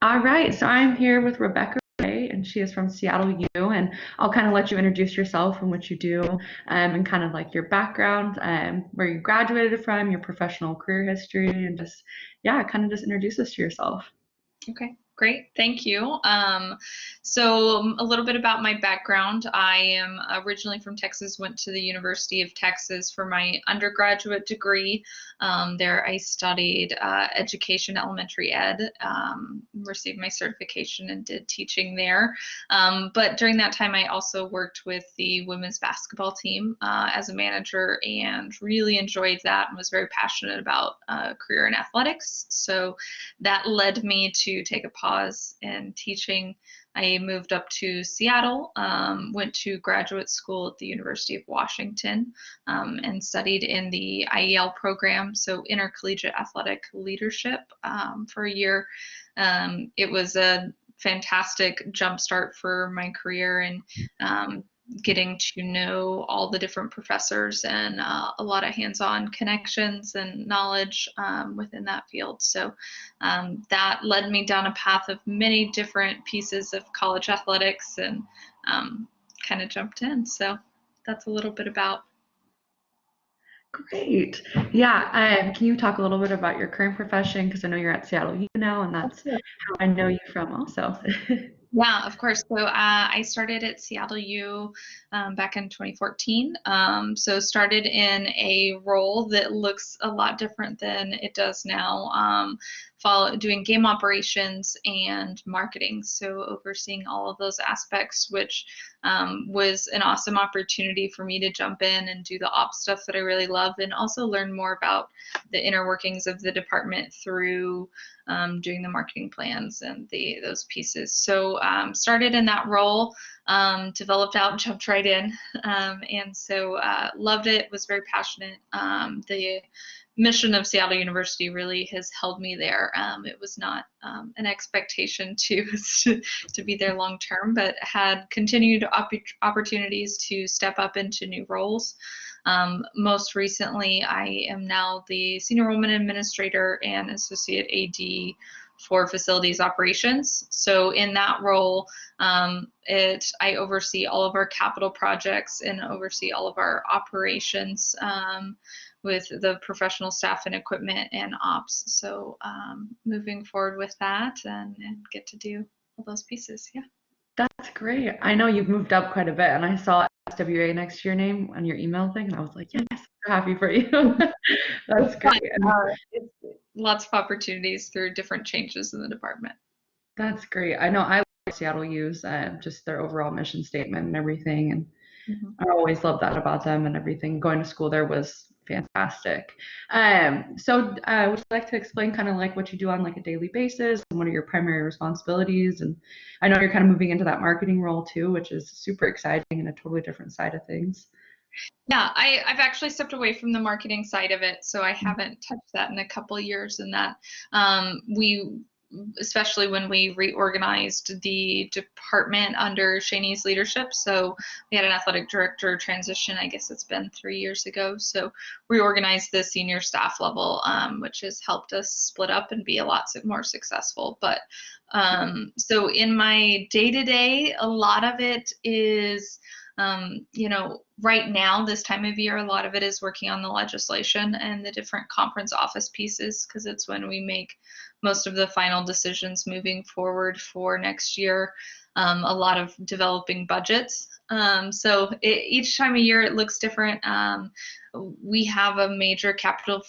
All right, so I'm here with Rebekah Ray, and she is from Seattle U. And I'll kind of let you introduce yourself and what you do, and kind of like your background, where you graduated from, your professional career history, and just, yeah, kind of just introduce us to yourself. Okay, great. Thank you. So a little bit about my background. I am originally from Texas, went to the University of Texas for my undergraduate degree. There I studied education, elementary ed, received my certification and did teaching there. But during that time, I also worked with the women's basketball team as a manager and really enjoyed that and was very passionate about career in athletics. So that led me to take a pause in teaching. I moved up to Seattle, went to graduate school at the University of Washington, and studied in the IEL program, so intercollegiate athletic leadership, for a year. It was a fantastic jumpstart for my career and getting to know all the different professors and a lot of hands-on connections and knowledge within that field. So that led me down a path of many different pieces of college athletics and kind of jumped in. So that's a little bit about. Great. Yeah, can you talk a little bit about your current profession? Because I know you're at Seattle U now, and that's how I know you from also. Yeah, of course. So I started at Seattle U back in 2014. So started in a role that looks a lot different than it does now. Doing game operations and marketing. So overseeing all of those aspects, which was an awesome opportunity for me to jump in and do the ops stuff that I really love, and also learn more about the inner workings of the department through doing the marketing plans and those pieces. So started in that role, developed out, jumped right in, and so loved it. Was very passionate. The mission of Seattle University really has held me there. It was not an expectation to be there long term, but had continued opportunities to step up into new roles. Most recently, I am now the Senior Enrollment Administrator and Associate AD for Facilities Operations. So in that role, I oversee all of our capital projects and oversee all of our operations with the professional staff and equipment and ops. So moving forward with that and get to do all those pieces. Yeah. That's great. I know you've moved up quite a bit, and I saw SWA next to your name on your email thing, and I was like, yes, I'm so happy for you. It's That's fun. great. And It's lots of opportunities through different changes in the department. that's great. I know I like Seattle U's, just their overall mission statement and everything, and Mhm. I always loved that about them and everything. Going to school there was fantastic. So would you like to explain kind of like what you do on like a daily basis and what are your primary responsibilities? And I know you're kind of moving into that marketing role too, which is super exciting and a totally different side of things. Yeah, I've actually stepped away from the marketing side of it, so I haven't touched that in a couple of years. And that we, especially when we reorganized the department under Shani's leadership. So we had an athletic director transition. I guess it's been 3 years ago. So reorganized the senior staff level, which has helped us split up and be a lot more successful. But so in my day to day, a lot of it is right now, this time of year, a lot of it is working on the legislation and the different conference office pieces because it's when we make most of the final decisions moving forward for next year. A lot of developing budgets. So each time of year it looks different. We have a major capital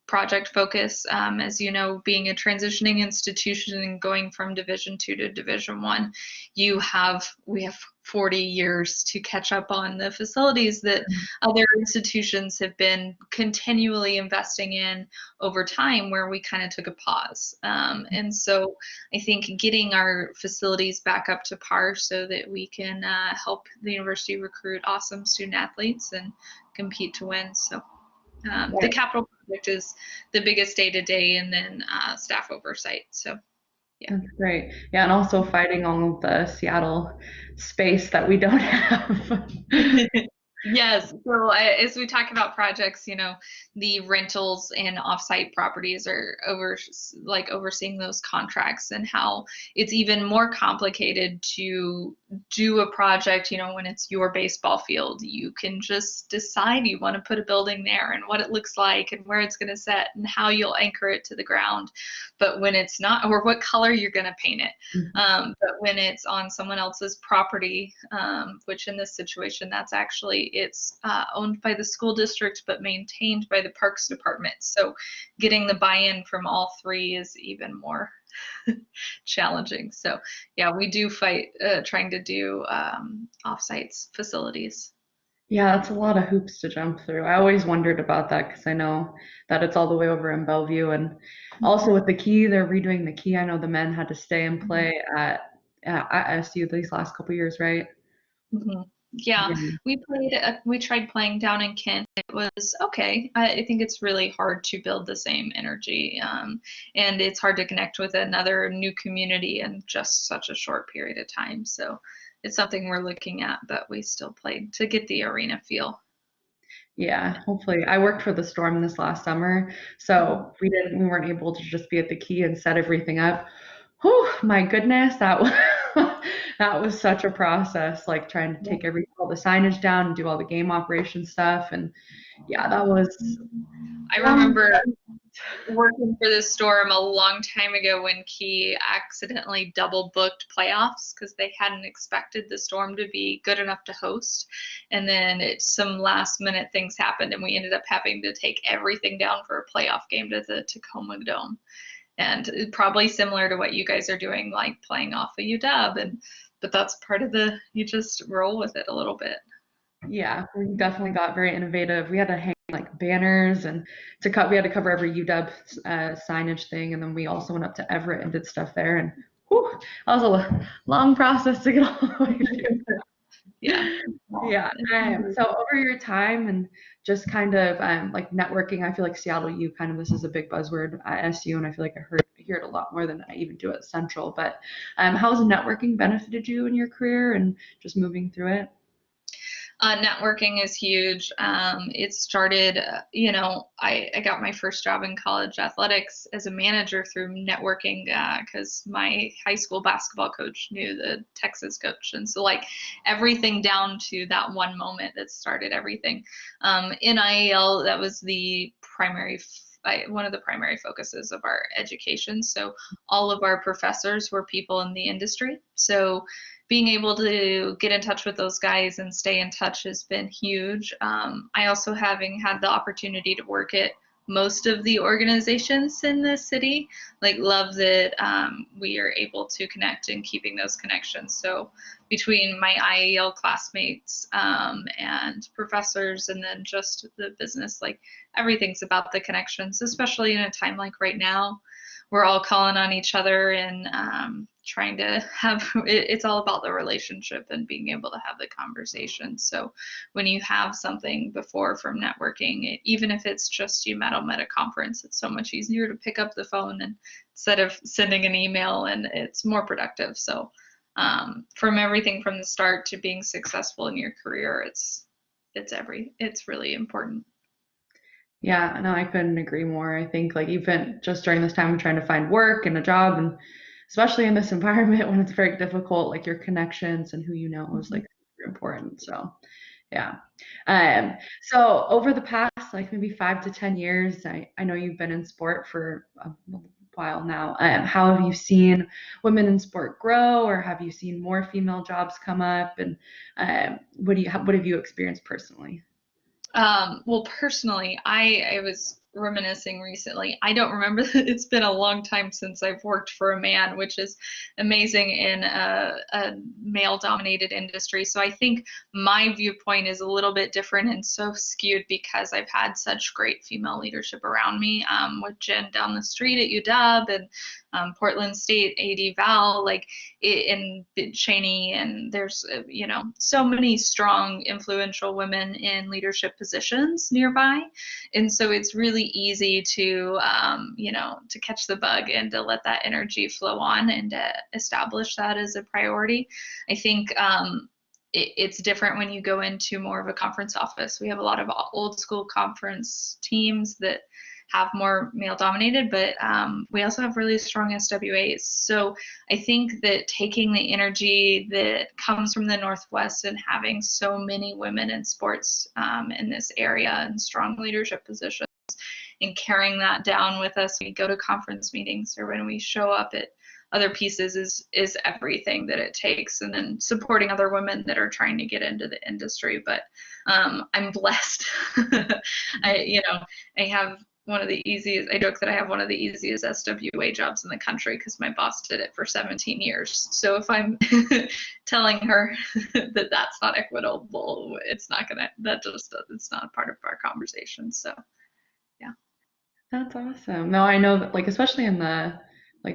project focus. As you know, being a transitioning institution and going from Division II to Division I, we have 40 years to catch up on the facilities that other institutions have been continually investing in over time, where we kind of took a pause. And so I think getting our facilities back up to par so that we can help the university recruit awesome student athletes and compete to win. So the Right. capital project is the biggest day to day, and then staff oversight. So, yeah. That's great. Yeah, and also fighting all of the Seattle space that we don't have. Yes. So as we talk about projects, the rentals and offsite properties are overseeing those contracts, and how it's even more complicated to do a project, when it's your baseball field. You can just decide you want to put a building there and what it looks like and where it's going to set and how you'll anchor it to the ground. But when it's not, or what color you're going to paint it. But when it's on someone else's property, which in this situation, it's owned by the school district, but maintained by the Parks Department. So getting the buy-in from all three is even more challenging. So yeah, we do fight trying to do off-sites facilities. Yeah, that's a lot of hoops to jump through. I always wondered about that because I know that it's all the way over in Bellevue, and also with the key, they're redoing the key. I know the men had to stay and play at SU these last couple years, right? Mhm. Yeah, Yeah. we tried playing down in Kent. It was okay. I think it's really hard to build the same energy, and it's hard to connect with another new community in just such a short period of time. So it's something we're looking at, but we still played to get the arena feel. Yeah, hopefully. I worked for the Storm this last summer, Mhm. so we weren't able to just be at the key and set everything up. Whew, my goodness, that was that was such a process, like trying to take all the signage down and do all the game operation stuff. And yeah, that was I um, remember working for the Storm a long time ago when Key accidentally double booked playoffs because they hadn't expected the Storm to be good enough to host. And then some last minute things happened, and we ended up having to take everything down for a playoff game to the Tacoma Dome. And probably similar to what you guys are doing, like playing off a UW. But that's part of you just roll with it a little bit. yeah, we definitely got very innovative. We had to hang like banners and we had to cover every UW signage thing, and then we also went up to Everett and did stuff there. And whew, that was a long process to get all the way through. Yeah. Yeah. So over your time and just kind of like networking, I feel like Seattle U kind of this is a big buzzword at SU, and I feel like I hear it a lot more than I even do at Central. But how has networking benefited you in your career and just moving through it? Networking is huge. It started, I got my first job in college athletics as a manager through networking because my high school basketball coach knew the Texas coach. And so, like, everything down to that one moment that started everything. In IEL, that was one of the primary focuses of our education. So all of our professors were people in the industry. So being able to get in touch with those guys and stay in touch has been huge. I also, having had the opportunity to work at most of the organizations in the city, like, love that we are able to connect and keeping those connections. So between my IAL classmates and professors, and then just the business, like, everything's about the connections, especially in a time like right now. We're all calling on each other and trying to it's all about the relationship and being able to have the conversation. So when you have something before from networking, even if it's just you met them at a conference, it's so much easier to pick up the phone and instead of sending an email, and it's more productive. So from everything from the start to being successful in your career, it's really important. Yeah, no, I couldn't agree more. I think like even just during this time of trying to find work and a job, and especially in this environment when it's very difficult, like your connections and who you know is like super important. So yeah. So over the past like maybe 5 to 10 years, I know you've been in sport for a while now. How have you seen women in sport grow, or have you seen more female jobs come up? And what have you experienced personally? Well, personally, I was reminiscing recently. I don't remember. It's been a long time since I've worked for a man, which is amazing in a male-dominated industry. So I think my viewpoint is a little bit different and so skewed because I've had such great female leadership around me, with Jen down the street at UW and Portland State AD Val, like, in Cheney, and there's so many strong, influential women in leadership positions nearby, and so it's really easy to to catch the bug and to let that energy flow on and to establish that as a priority. I think it's different when you go into more of a conference office. We have a lot of old school conference teams that have more male dominated, but we also have really strong SWAs. So I think that taking the energy that comes from the Northwest and having so many women in sports in this area and strong leadership positions, and carrying that down with us when we go to conference meetings or when we show up at other pieces is everything that it takes. And then supporting other women that are trying to get into the industry. But I'm blessed. I have one of the easiest, I joke that I have one of the easiest SWA jobs in the country because my boss did it for 17 years. So if I'm telling her that that's not equitable, it's not a part of our conversation. So yeah. That's awesome. No, I know that like especially in the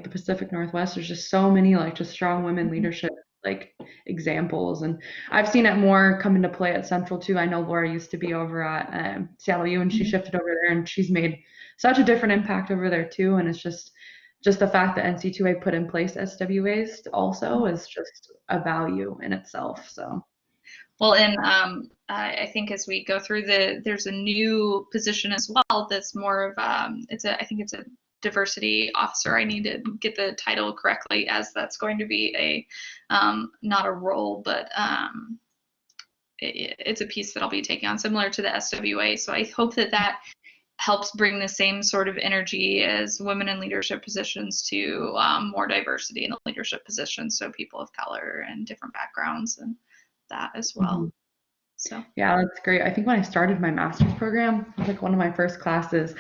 Pacific Northwest, there's just so many like just strong women leadership like examples, and I've seen it more come into play at Central too. I know Laura used to be over at Seattle U, and she shifted over there, and she's made such a different impact over there too. And it's just the fact that NC2A put in place SWAs also is just a value in itself. So. Well, and I think as we go through there's a new position as well that's more of I think it's a diversity officer. I need to get the title correctly, as that's going to be not a role, but it's a piece that I'll be taking on similar to the SWA. So I hope that helps bring the same sort of energy as women in leadership positions to more diversity in the leadership positions, so people of color and different backgrounds and that as well. Mm-hmm. So yeah, that's great. I think when I started my master's program, it was like one of my first classes,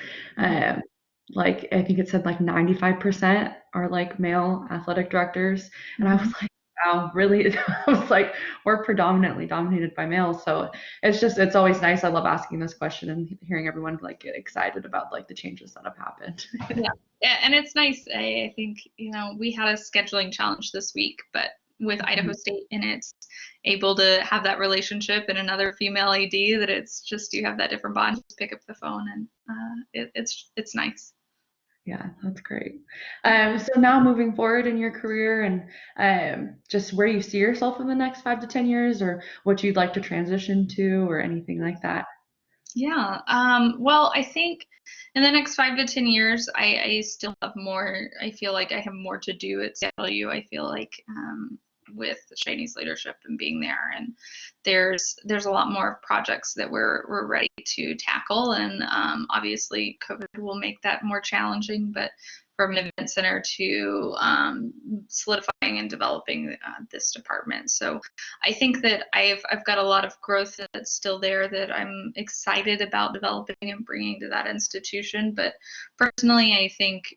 like I think it said like 95% are like male athletic directors, and I was like, wow, really? I was like, we're predominantly dominated by males, so it's always nice. I love asking this question and hearing everyone like get excited about like the changes that have happened. Yeah, and it's nice. I think we had a scheduling challenge this week, but with Idaho State, and it's able to have that relationship and another female AD that it's just you have that different bond, just pick up the phone, and it's nice. Yeah, that's great. So now moving forward in your career and just where you see yourself in the next 5 to 10 years, or what you'd like to transition to, or anything like that. Yeah. Well, I think in the next 5 to 10 years, I still have more. I feel like I have more to do at Seattle U. I feel like with Shane's leadership and being there, and there's a lot more projects that we're ready to tackle, and obviously COVID will make that more challenging, but from an event center to solidifying and developing this department. So I think that I've got a lot of growth that's still there that I'm excited about developing and bringing to that institution. But personally, I think,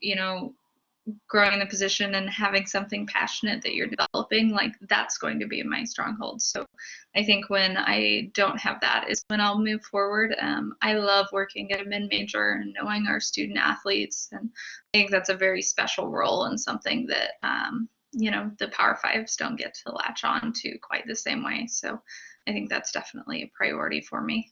growing the position and having something passionate that you're developing, like that's going to be my stronghold. So I think when I don't have that is when I'll move forward. I love working at a mid-major and knowing our student athletes, and I think that's a very special role and something that the Power Fives don't get to latch on to quite the same way. So I think that's definitely a priority for me.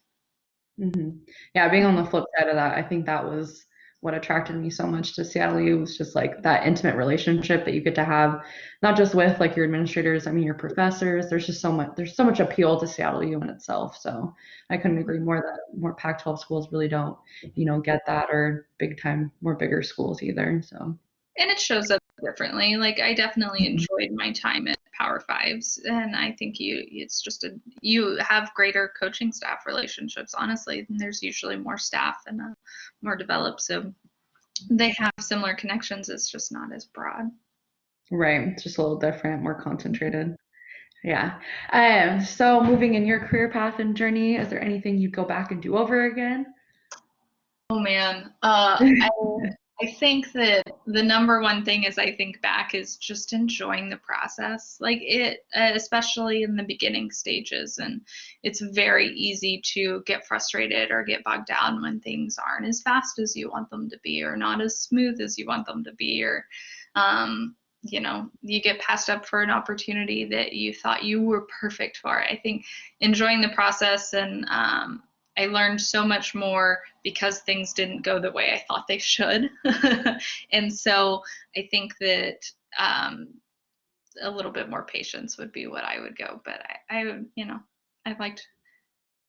Mm-hmm. Yeah, being on the flip side of that, I think that was what attracted me so much to Seattle U, was just like that intimate relationship that you get to have, not just with like your administrators, I mean your professors. There's so much appeal to Seattle U in itself. So I couldn't agree more that more Pac-12 schools really don't, get that, or bigger schools either. So. And it shows up differently. Like I definitely enjoyed my time at Power Fives, and I think you have greater coaching staff relationships, honestly, and there's usually more staff and more developed, so they have similar connections. It's just not as broad. Right, it's just a little different, more concentrated. Yeah. So moving in your career path and journey, is there anything you'd go back and do over again? Oh man, I think that the number one thing as I think back is just enjoying the process, like it, especially in the beginning stages. And it's very easy to get frustrated or get bogged down when things aren't as fast as you want them to be, or not as smooth as you want them to be, or you get passed up for an opportunity that you thought you were perfect for. I think enjoying the process, and I learned so much more because things didn't go the way I thought they should. And so I think that a little bit more patience would be what I would go. But I liked,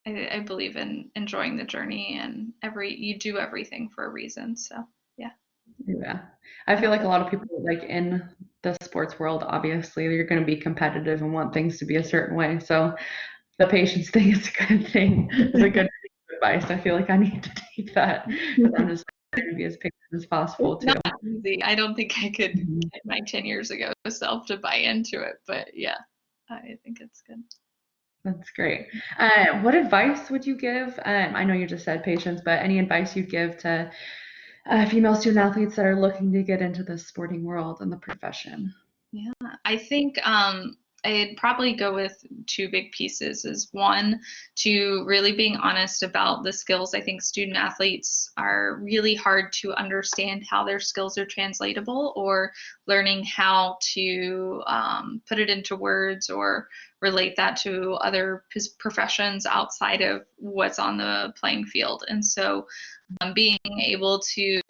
I believe in enjoying the journey, and you do everything for a reason. So yeah. Yeah. I feel like a lot of people like in the sports world, obviously you're going to be competitive and want things to be a certain way. So the patience thing is a good thing. It's a good advice. I feel like I need to take that because I'm just trying to be as patient as possible It's too. not easy. I don't think I could Mhm. get my 10 years ago self to buy into it, but yeah, I think it's good. That's great. What advice would you give? I know you just said patience, but any advice you'd give to female student athletes that are looking to get into the sporting world and the profession? Yeah, I think I'd probably go with two big pieces. Is one, to really being honest about the skills. I think student athletes are really hard to understand how their skills are translatable, or learning how to put it into words or relate that to other professions outside of what's on the playing field. And so being able to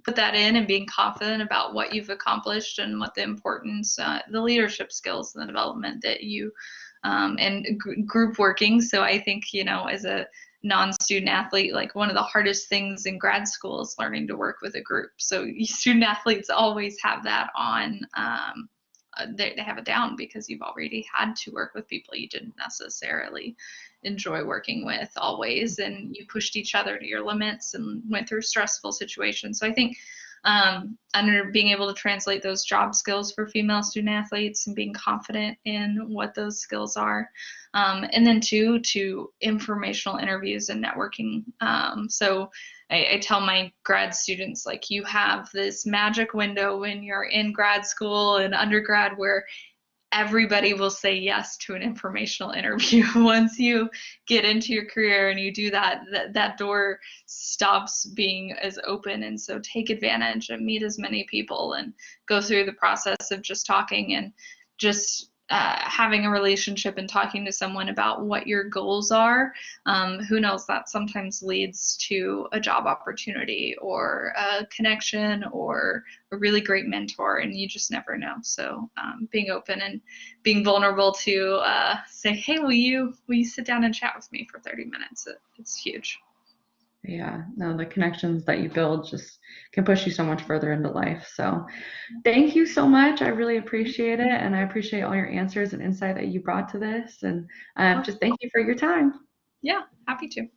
put that in and being confident about what you've accomplished and what the importance, the leadership skills and the development that you, and group working. So I think, as a non-student athlete, like one of the hardest things in grad school is learning to work with a group. So student athletes always have that on, they have it down because you've already had to work with people you didn't necessarily enjoy working with always, and you pushed each other to your limits and went through stressful situations. So I think under being able to translate those job skills for female student athletes and being confident in what those skills are. And then two, to informational interviews and networking. So I tell my grad students, like, you have this magic window when you're in grad school and undergrad where everybody will say yes to an informational interview. Once you get into your career and you do that, that door stops being as open. And so take advantage and meet as many people and go through the process of just talking and just having a relationship and talking to someone about what your goals are. Who knows, that sometimes leads to a job opportunity or a connection or a really great mentor, and you just never know. So being open and being vulnerable to say, hey, will you sit down and chat with me for 30 minutes? It's huge. Yeah, no, the connections that you build just can push you so much further into life. So thank you so much. I really appreciate it. And I appreciate all your answers and insight that you brought to this. And just thank you for your time. Yeah, happy to.